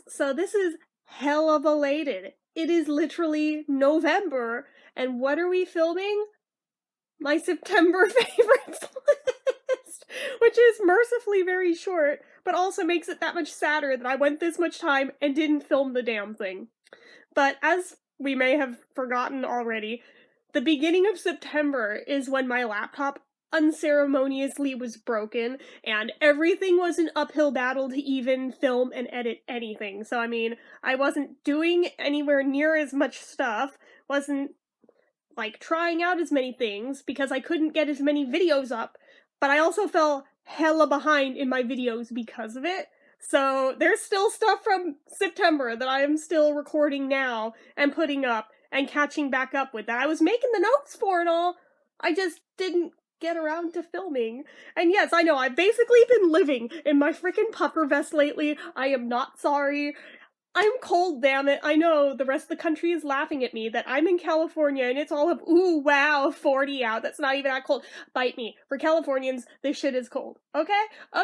So this is hella belated. It is literally November, and what are we filming? My September favorites list, which is mercifully very short, but also makes it that much sadder that I went this much time and didn't film the damn thing. But as we may have forgotten already, the beginning of September is when my laptop unceremoniously was broken, and everything was an uphill battle to even film and edit anything. So, I mean, I wasn't doing anywhere near as much stuff, wasn't, like, trying out as many things, because I couldn't get as many videos up, but I also fell hella behind in my videos because of it. So, there's still stuff from September that I am still recording now and putting up and catching back up with that I was making the notes for and all. I just didn't get around to filming. And yes, I know, I've basically been living in my freaking puffer vest lately. I am not sorry. I'm cold, damn it. I know the rest of the country is laughing at me that I'm in California and it's all of, ooh, wow, 40 out. That's not even that cold. Bite me. For Californians, this shit is cold. Okay?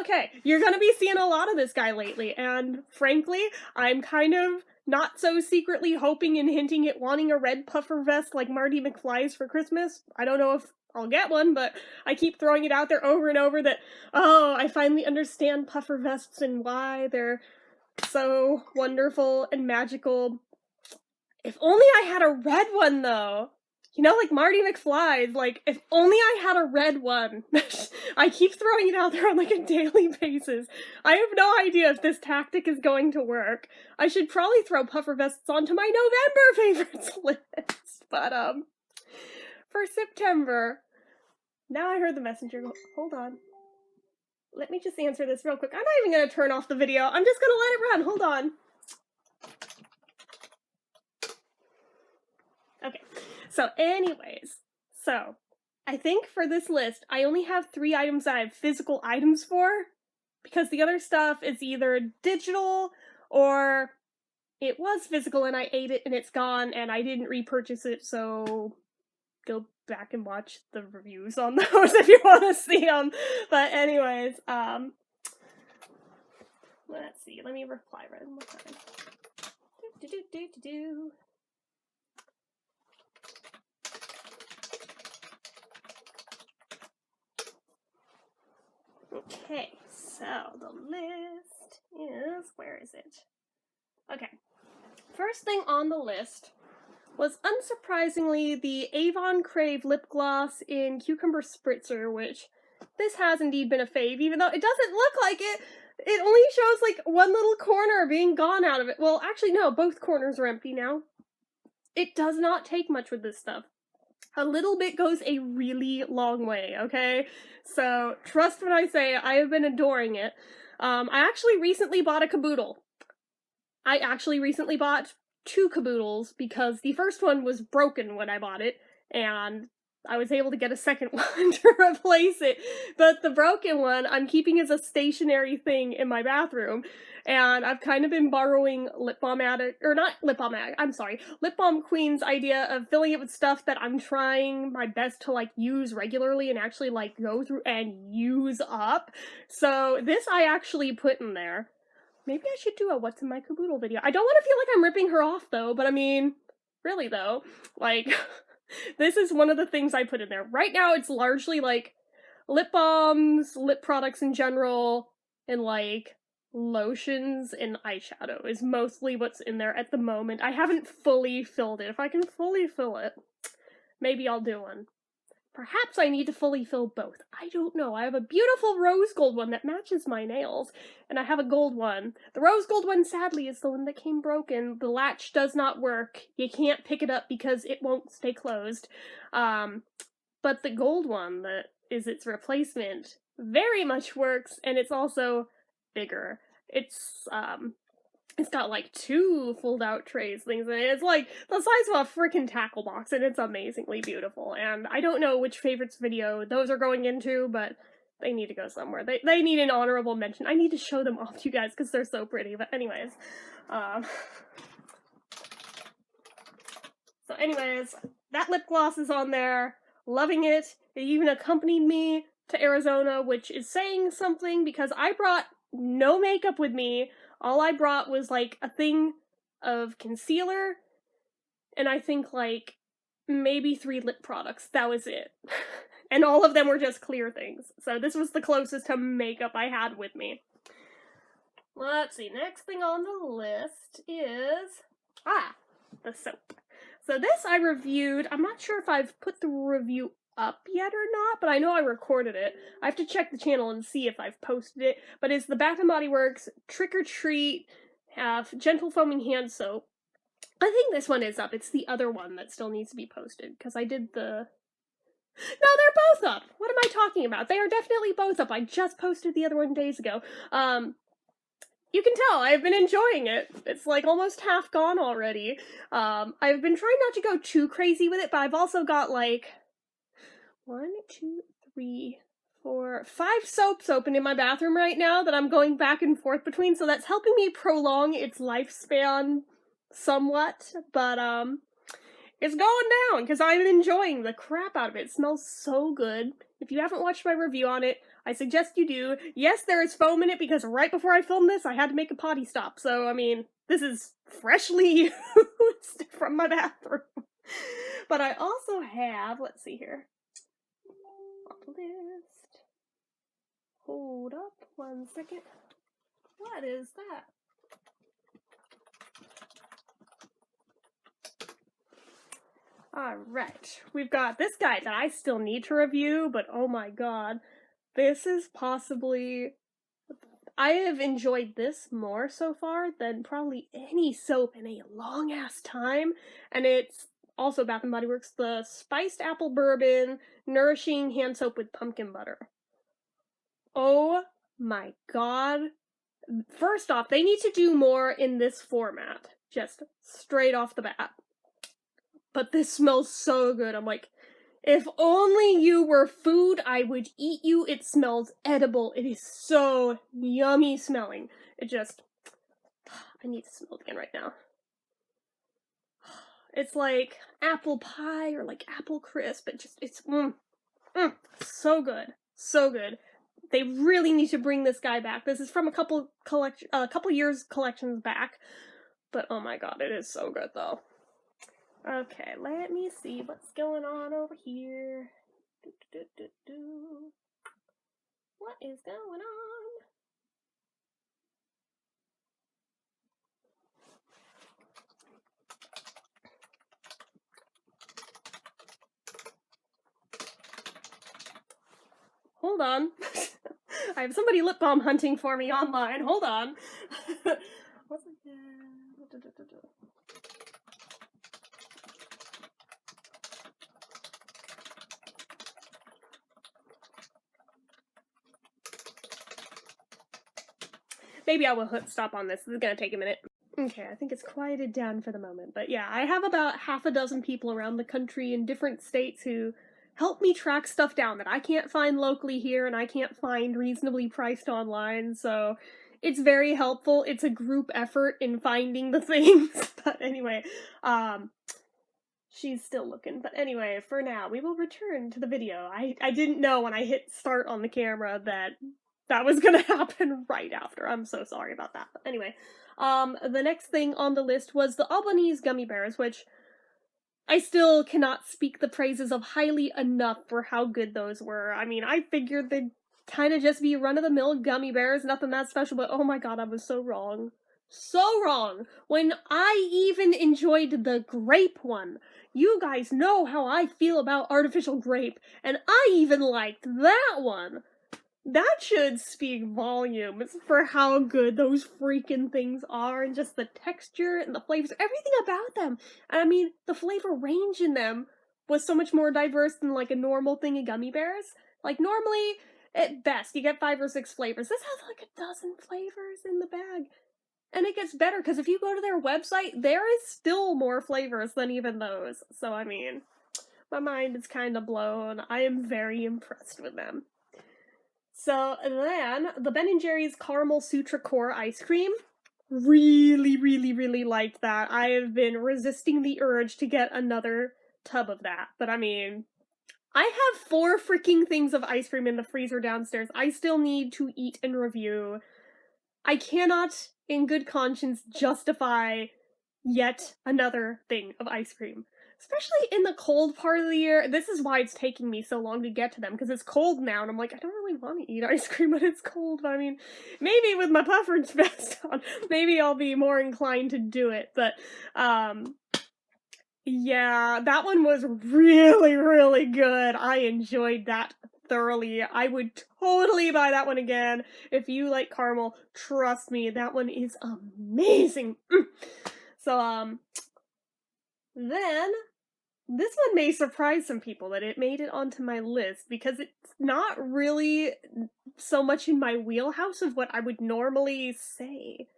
Okay. You're gonna be seeing a lot of this guy lately, and frankly, I'm kind of not so secretly hoping and hinting at wanting a red puffer vest like Marty McFly's for Christmas. I don't know if I'll get one, but I keep throwing it out there over and over that, oh, I finally understand puffer vests and why they're so wonderful and magical. If only I had a red one, though. You know, like Marty McFly's, like, if only I had a red one. I keep throwing it out there on, like, a daily basis. I have no idea if this tactic is going to work. I should probably throw puffer vests onto my November favorites list. But, for September, now I heard the messenger go, hold on. Let me just answer this real quick. I'm not even gonna turn off the video. I'm just gonna let it run. Hold on. Okay. So anyways, I think for this list, I only have 3 items that I have physical items for, because the other stuff is either digital or it was physical and I ate it and it's gone and I didn't repurchase it, so go back and watch the reviews on those if you want to see them. But anyways, let's see. Let me reply right one more time. Okay, so the list is, where is it? Okay, first thing on the list was, unsurprisingly, the Avon Crave lip gloss in Cucumber Spritzer, which this has indeed been a fave, even though it doesn't look like it. It only shows, like, one little corner being gone out of it. Well, actually, no, both corners are empty now. It does not take much with this stuff. A little bit goes a really long way, okay? So, trust when I say I have been adoring it. I actually recently bought a caboodle. I actually recently bought 2 caboodles, because the first one was broken when I bought it, and I was able to get a second one to replace it. But the broken one I'm keeping as a stationary thing in my bathroom, and I've kind of been borrowing Lip Balm Queen's idea of filling it with stuff that I'm trying my best to, like, use regularly and actually, like, go through and use up. So this I actually put in there. Maybe I should do a what's in my caboodle video. I don't want to feel like I'm ripping her off, though, but I mean, really, though, like, this is one of the things I put in there. Right now, it's largely, like, lip balms, lip products in general, and, like, lotions and eyeshadow is mostly what's in there at the moment. I haven't fully filled it. If I can fully fill it, maybe I'll do one. Perhaps I need to fully fill both. I don't know. I have a beautiful rose gold one that matches my nails, and I have a gold one. The rose gold one, sadly, is the one that came broken. The latch does not work. You can't pick it up because it won't stay closed. But the gold one that is its replacement very much works, and it's also bigger. It's got, like, 2 fold-out trays things in it. It's, like, the size of a freaking tackle box, and it's amazingly beautiful. And I don't know which favorites video those are going into, but they need to go somewhere. They need an honorable mention. I need to show them off to you guys, because they're so pretty. But anyways, so anyways, that lip gloss is on there. Loving it. It even accompanied me to Arizona, which is saying something, because I brought no makeup with me All I brought was, like, a thing of concealer, and I think, like, maybe 3 lip products. That was it. And all of them were just clear things. So this was the closest to makeup I had with me. Let's see, next thing on the list is, the soap. So this I reviewed. I'm not sure if I've put the review up yet or not, but I know I recorded it. I have to check the channel and see if I've posted it, but it's the Bath & Body Works Trick or Treat Gentle Foaming Hand Soap. I think this one is up. It's the other one that still needs to be posted, because I did the... No, they're both up! What am I talking about? They are definitely both up. I just posted the other one days ago. You can tell, I've been enjoying it. It's like almost half gone already. I've been trying not to go too crazy with it, but I've also got like 1, 2, 3, 4, 5 soaps open in my bathroom right now that I'm going back and forth between, so that's helping me prolong its lifespan somewhat, but it's going down because I'm enjoying the crap out of it. It smells so good. If you haven't watched my review on it, I suggest you do. Yes, there is foam in it because right before I filmed this, I had to make a potty stop. So, I mean, this is freshly used from my bathroom. But I also have, let's see here. List. Hold up 1 second. What is that? Alright, we've got this guy that I still need to review, but oh my god, this is possibly... I have enjoyed this more so far than probably any soap in a long-ass time, and it's also Bath & Body Works, the Spiced Apple Bourbon Nourishing Hand Soap with Pumpkin Butter. Oh my god. First off, they need to do more in this format, just straight off the bat. But this smells so good. I'm like, if only you were food, I would eat you. It smells edible. It is so yummy smelling. It just... I need to smell it again right now. It's like apple pie or like apple crisp. It just, it's so good. So good. They really need to bring this guy back. This is from a couple years collections back. But oh my god, it is so good though. Okay, let me see what's going on over here. What is going on? Hold on. I have somebody lip balm hunting for me online. Hold on. What's it? Maybe I will stop on this. This is gonna take a minute. Okay, I think it's quieted down for the moment. But yeah, I have about half a dozen people around the country in different states who help me track stuff down that I can't find locally here and I can't find reasonably priced online, so it's very helpful. It's a group effort in finding the things. But anyway, she's still looking. But anyway, for now, we will return to the video. I didn't know when I hit start on the camera that was gonna happen right after. I'm so sorry about that. But anyway, the next thing on the list was the Albanys gummy bears, which I still cannot speak the praises of highly enough for how good those were. I mean, I figured they'd kind of just be run-of-the-mill gummy bears, nothing that special, but oh my god, I was so wrong. So wrong! When I even enjoyed the grape one. You guys know how I feel about artificial grape, and I even liked that one! That should speak volumes for how good those freaking things are, and just the texture and the flavors, everything about them. And I mean, the flavor range in them was so much more diverse than like a normal thing of gummy bears. Like normally, at best, you get 5 or 6 flavors. This has like a dozen flavors in the bag. And it gets better, because if you go to their website, there is still more flavors than even those. So I mean, my mind is kind of blown. I am very impressed with them. So then, the Ben & Jerry's Caramel Sutra Core Ice Cream. Really, really, really liked that. I have been resisting the urge to get another tub of that. But I mean, I have 4 freaking things of ice cream in the freezer downstairs. I still need to eat and review. I cannot, in good conscience, justify yet another thing of ice cream. Especially in the cold part of the year. This is why it's taking me so long to get to them, because it's cold now, and I'm like, I don't really want to eat ice cream when it's cold, but I mean, maybe with my puffer's vest on, maybe I'll be more inclined to do it, but, yeah, that one was really, really good. I enjoyed that thoroughly. I would totally buy that one again. If you like caramel, trust me, that one is amazing. So, then this one may surprise some people that it made it onto my list because it's not really so much in my wheelhouse of what I would normally say.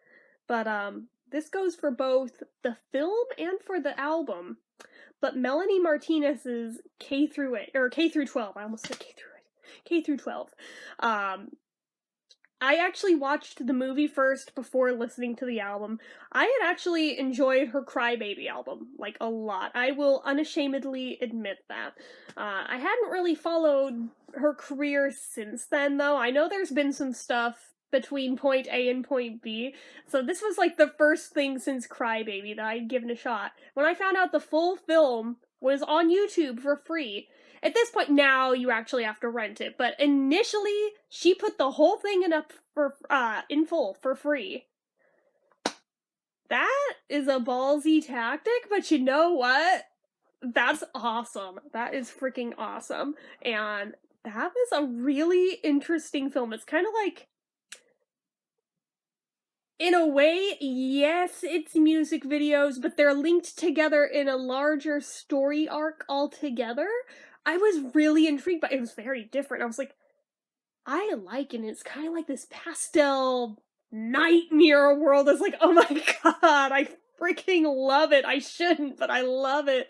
But this goes for both the film and for the album. But Melanie Martinez's K through 8 or K through 12. I almost said K through 8. K through 12. I actually watched the movie first before listening to the album. I had actually enjoyed her Crybaby album, like, a lot. I will unashamedly admit that. I hadn't really followed her career since then, though. I know there's been some stuff between point A and point B, so this was, like, the first thing since Crybaby that I'd given a shot. When I found out the full film was on YouTube for free, at this point now you actually have to rent it, but initially she put the whole thing in full for free. That is a ballsy tactic, but you know what? That's awesome. That is freaking awesome. And that was a really interesting film. It's kind of like, in a way, yes, it's music videos, but they're linked together in a larger story arc altogether. I was really intrigued, but it was very different. I was like, I like it. And it's kind of like this pastel night mirror world. It's like, oh my god, I freaking love it. I shouldn't, but I love it.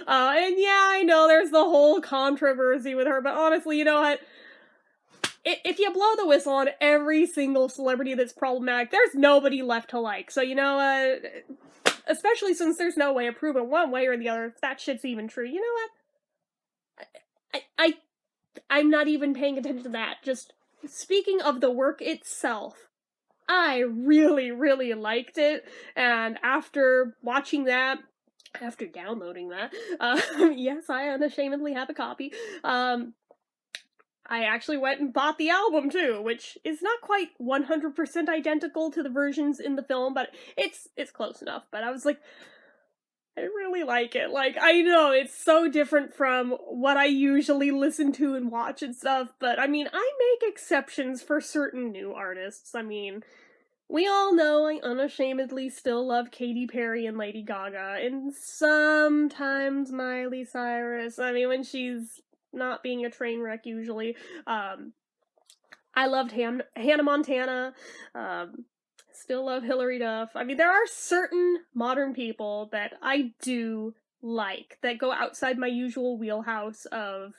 And yeah, I know there's the whole controversy with her, but honestly, you know what? If you blow the whistle on every single celebrity that's problematic, there's nobody left to like. So, you know, especially since there's no way of proving one way or the other if that shit's even true. You know what? I'm not even paying attention to that. Just speaking of the work itself, I really, really liked it, and after watching that, after downloading that, yes, I unashamedly have a copy, I actually went and bought the album too, which is not quite 100% identical to the versions in the film, but it's close enough. But I was like, I really like it. Like, I know it's so different from what I usually listen to and watch and stuff, but I mean, I make exceptions for certain new artists. I mean, we all know I unashamedly still love Katy Perry and Lady Gaga, and sometimes Miley Cyrus. I mean, when she's not being a train wreck usually. I loved Hannah Montana. Still love Hilary Duff. I mean, there are certain modern people that I do like that go outside my usual wheelhouse of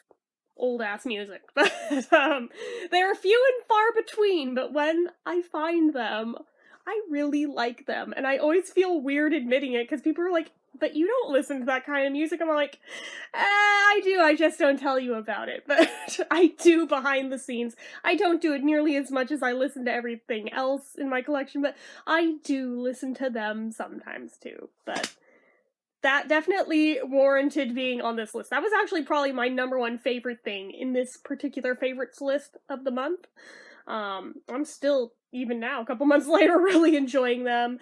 old-ass music. But they're few and far between, but when I find them, I really like them. And I always feel weird admitting it, because people are like, but you don't listen to that kind of music. I'm like, I do, I just don't tell you about it. But I do behind the scenes. I don't do it nearly as much as I listen to everything else in my collection, but I do listen to them sometimes too. But that definitely warranted being on this list. That was actually probably my number one favorite thing in this particular favorites list of the month. I'm still, even now, a couple months later, really enjoying them.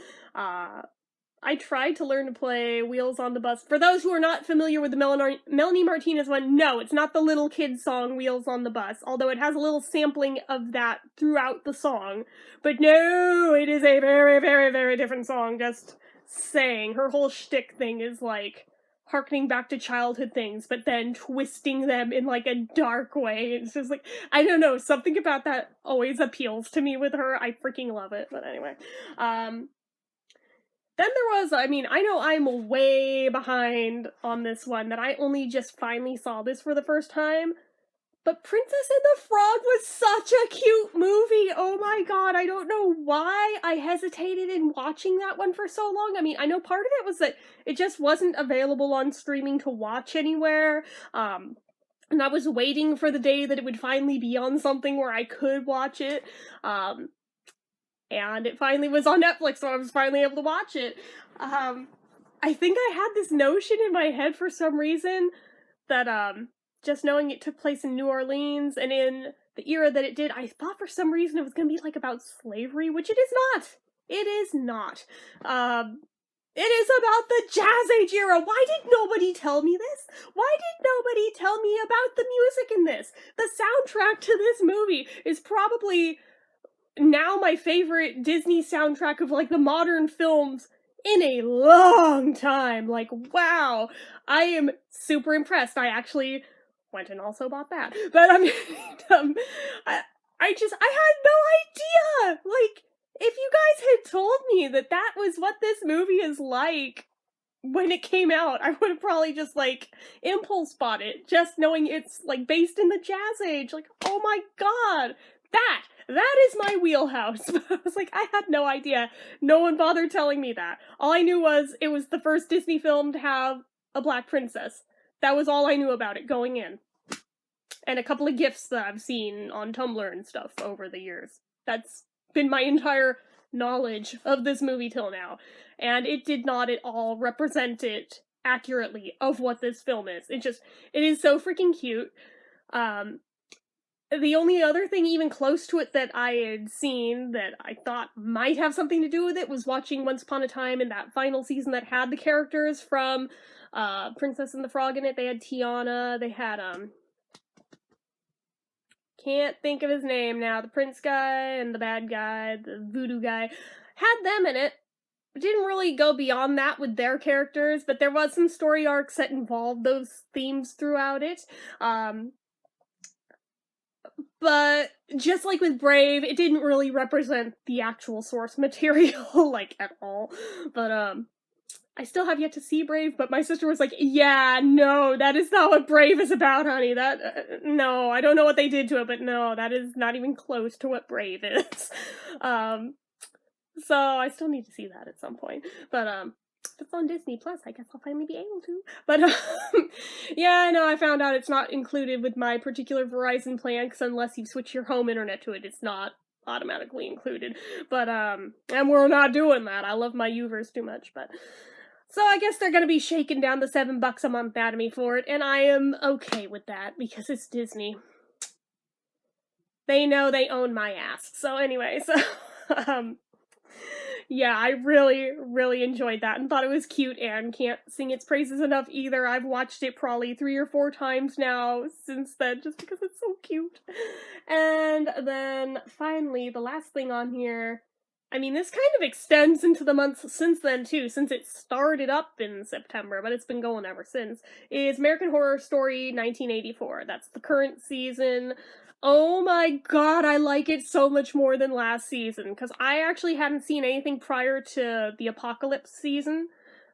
I tried to learn to play Wheels on the Bus. For those who are not familiar with the Melanie Martinez one, no, it's not the little kid song Wheels on the Bus, although it has a little sampling of that throughout the song. But no, it is a very, very, very different song, just saying. Her whole shtick thing is, like, harkening back to childhood things, but then twisting them in, like, a dark way. It's just, like, I don't know, something about that always appeals to me with her. I freaking love it. But anyway, then there was, I mean, I know I'm way behind on this one, that I only just finally saw this for the first time, but Princess and the Frog was such a cute movie! Oh my god, I don't know why I hesitated in watching that one for so long. I mean, I know part of it was that it just wasn't available on streaming to watch anywhere, and I was waiting for the day that it would finally be on something where I could watch it, and it finally was on Netflix, so I was finally able to watch it. I think I had this notion in my head for some reason that, just knowing it took place in New Orleans and in the era that it did, I thought for some reason it was gonna be, like, about slavery, which it is not. It is not. It is about the Jazz Age era. Why did nobody tell me this? Why did nobody tell me about the music in this? The soundtrack to this movie is probably now my favorite Disney soundtrack of, like, the modern films in a long time. Like, wow. I am super impressed. I actually went and also bought that. But I mean, I had no idea! Like, if you guys had told me that that was what this movie is like when it came out, I would have probably just, like, impulse bought it, just knowing it's, like, based in the Jazz Age. Like, oh my god! That is my wheelhouse. I was like, I had no idea. No one bothered telling me that. All I knew was it was the first Disney film to have a black princess. That was all I knew about it going in. And a couple of GIFs that I've seen on Tumblr and stuff over the years. That's been my entire knowledge of this movie till now. And it did not at all represent it accurately of what this film is. It is so freaking cute. The only other thing even close to it that I had seen that I thought might have something to do with it was watching Once Upon a Time in that final season that had the characters from Princess and the Frog in it. They had Tiana, they had, can't think of his name now, the prince guy and the bad guy, the voodoo guy, had them in it. Didn't really go beyond that with their characters, but there was some story arcs that involved those themes throughout it. But just like with Brave, it didn't really represent the actual source material, like, at all. But, I still have yet to see Brave, but my sister was like, yeah, no, that is not what Brave is about, honey. No, I don't know what they did to it, but no, that is not even close to what Brave is. So I still need to see that at some point. But, if it's on Disney Plus, I guess I'll finally be able to. But, yeah, no, I found out it's not included with my particular Verizon plan, because unless you switch your home internet to it, it's not automatically included. But, and we're not doing that. I love my Uverse too much, but... So I guess they're gonna be shaking down the $7 a month at me for it, and I am okay with that, because it's Disney. They know they own my ass. So anyway, yeah, I really, really enjoyed that and thought it was cute and can't sing its praises enough either. I've watched it probably 3 or 4 times now since then, just because it's so cute. And then, finally, the last thing on here, I mean, this kind of extends into the months since then, too, since it started up in September, but it's been going ever since, is American Horror Story 1984. That's the current season. Oh my god, I like it so much more than last season, because I actually hadn't seen anything prior to the Apocalypse season,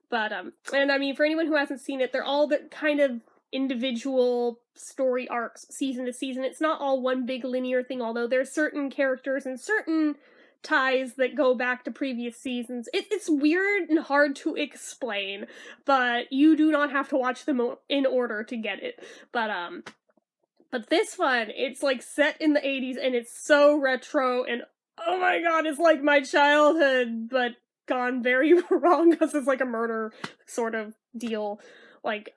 but, and I mean, for anyone who hasn't seen it, they're all the kind of individual story arcs, season to season. It's not all one big linear thing, although there's certain characters and certain ties that go back to previous seasons. It's weird and hard to explain, but you do not have to watch them in order to get it. But this one, it's like set in the 80s and it's so retro and oh my god, it's like my childhood, but gone very wrong because it's like a murder sort of deal. Like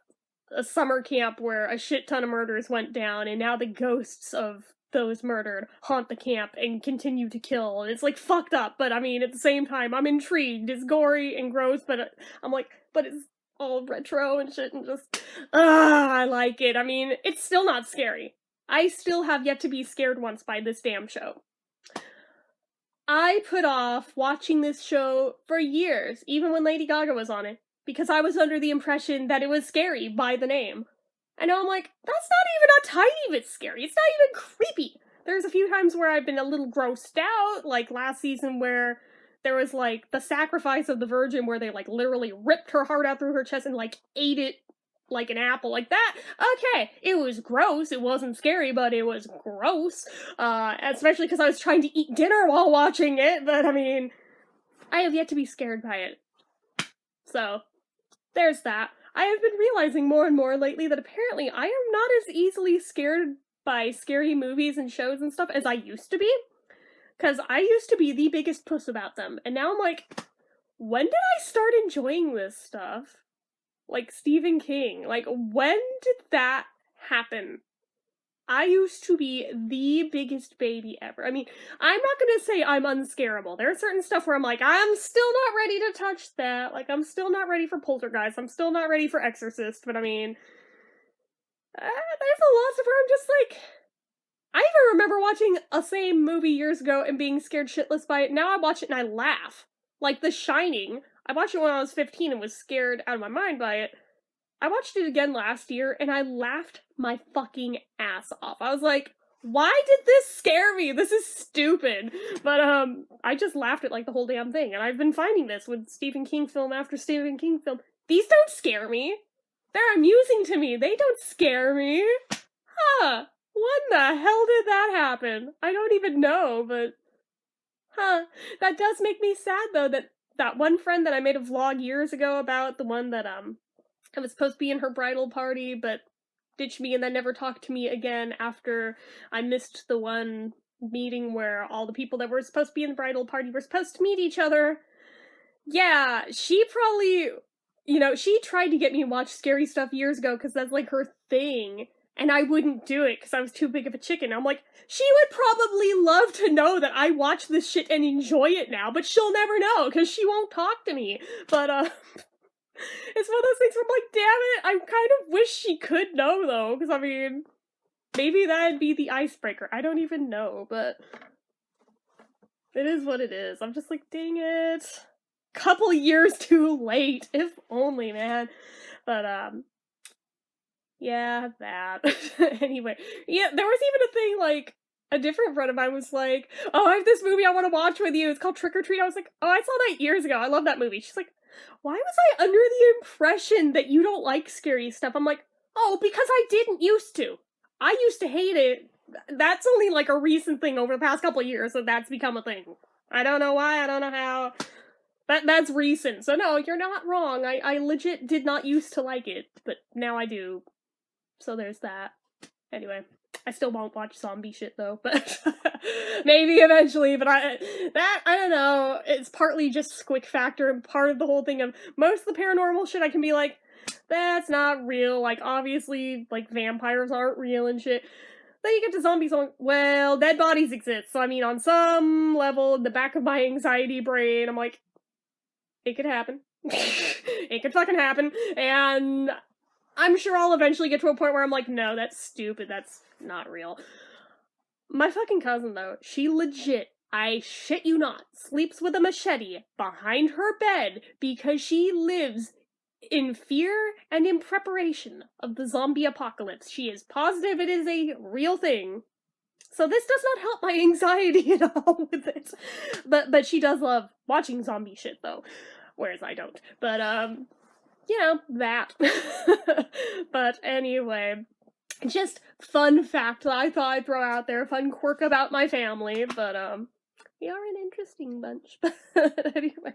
a summer camp where a shit ton of murders went down and now the ghosts of those murdered haunt the camp and continue to kill. And it's like fucked up, but I mean, at the same time, I'm intrigued. It's gory and gross, but I'm like, but it's all retro and shit and just, I like it. I mean, it's still not scary. I still have yet to be scared once by this damn show. I put off watching this show for years, even when Lady Gaga was on it, because I was under the impression that it was scary by the name. And now I'm like, that's not even a tiny bit scary. It's not even creepy. There's a few times where I've been a little grossed out, like last season where there was like the sacrifice of the Virgin where they like literally ripped her heart out through her chest and like ate it like an apple, like that. Okay, it was gross. It wasn't scary, but it was gross. Especially because I was trying to eat dinner while watching it, but I mean, I have yet to be scared by it. So, there's that. I have been realizing more and more lately that apparently I am not as easily scared by scary movies and shows and stuff as I used to be. Because I used to be the biggest puss about them, and now I'm like, when did I start enjoying this stuff? Like Stephen King. Like, when did that happen? I used to be the biggest baby ever. I mean, I'm not gonna say I'm unscarable. There's certain stuff where I'm like, I'm still not ready to touch that. Like, I'm still not ready for Poltergeist. I'm still not ready for Exorcist. But I mean, there's a lot of where I'm just like, I even remember watching a same movie years ago and being scared shitless by it. Now I watch it and I laugh. Like The Shining. I watched it when I was 15 and was scared out of my mind by it. I watched it again last year, and I laughed my fucking ass off. I was like, why did this scare me? This is stupid. But, I just laughed at, like, the whole damn thing, and I've been finding this with Stephen King film after Stephen King film. These don't scare me. They're amusing to me. They don't scare me. Huh. When the hell did that happen? I don't even know, but... Huh. That does make me sad, though, that one friend that I made a vlog years ago about, the one that, I was supposed to be in her bridal party, but ditched me and then never talked to me again after I missed the one meeting where all the people that were supposed to be in the bridal party were supposed to meet each other. Yeah, she probably, she tried to get me to watch scary stuff years ago because that's like her thing, and I wouldn't do it because I was too big of a chicken. I'm like, she would probably love to know that I watch this shit and enjoy it now, but she'll never know because she won't talk to me. But, it's one of those things where I'm like, damn it, I kind of wish she could know, though, because, I mean, maybe that'd be the icebreaker. I don't even know, but it is what it is. I'm just like, dang it. Couple years too late. If only, man. But, yeah, that. Anyway, yeah, there was even a thing, like, a different friend of mine was like, oh, I have this movie I want to watch with you. It's called Trick or Treat. I was like, oh, I saw that years ago. I love that movie. She's like, why was I under the impression that you don't like scary stuff? I'm like, oh, because I didn't used to. I used to hate it. That's only like a recent thing over the past couple of years that that's become a thing. I don't know why, I don't know how. That's recent. So no, you're not wrong. I legit did not used to like it, but now I do. So there's that. Anyway, I still won't watch zombie shit though, but maybe eventually, but I don't know, it's partly just squick factor and part of the whole thing of most of the paranormal shit I can be like, that's not real, like obviously, like vampires aren't real and shit. Then you get to zombies, well, dead bodies exist, so I mean on some level in the back of my anxiety brain, I'm like, it could happen. It could fucking happen, and I'm sure I'll eventually get to a point where I'm like, no, that's stupid, that's not real. My fucking cousin, though, she legit, I shit you not, sleeps with a machete behind her bed because she lives in fear and in preparation of the zombie apocalypse. She is positive it is a real thing. So this does not help my anxiety at all with it. But she does love watching zombie shit, though, whereas I don't. But, that. But anyway, just fun fact that I thought I'd throw out there, fun quirk about my family, but, we are an interesting bunch. But anyway,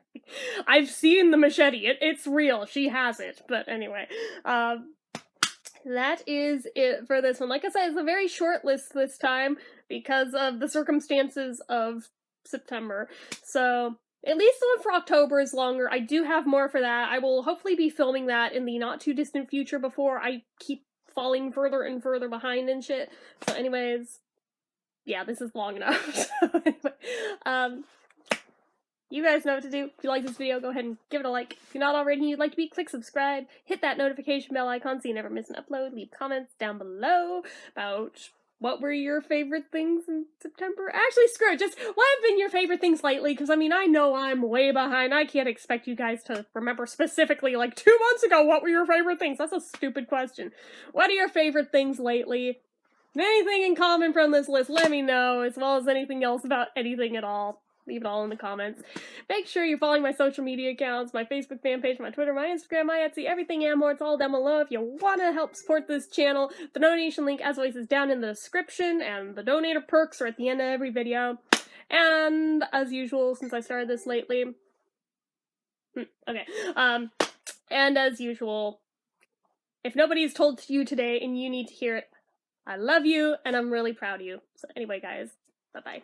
I've seen the machete, it's real, she has it, but anyway, that is it for this one. Like I said, it's a very short list this time, because of the circumstances of September, so at least the one for October is longer. I do have more for that. I will hopefully be filming that in the not-too-distant future before I keep falling further and further behind and shit. So anyways, yeah, this is long enough. So anyway, you guys know what to do. If you like this video, go ahead and give it a like. If you're not already and you'd like to be, click subscribe. Hit that notification bell icon so you never miss an upload. Leave comments down below about what were your favorite things in September? Actually, screw it. Just what have been your favorite things lately? Because, I mean, I know I'm way behind. I can't expect you guys to remember specifically, like, 2 months ago, what were your favorite things? That's a stupid question. What are your favorite things lately? Anything in common from this list, let me know, as well as anything else about anything at all. Leave it all in the comments. Make sure you're following my social media accounts, my Facebook fan page, my Twitter, my Instagram, my Etsy, everything and more. It's all down below if you want to help support this channel. The donation link, as always, is down in the description, and the donator perks are at the end of every video. And, as usual, since I started this lately... and as usual, if nobody's told you today and you need to hear it, I love you, and I'm really proud of you. So anyway, guys, bye-bye.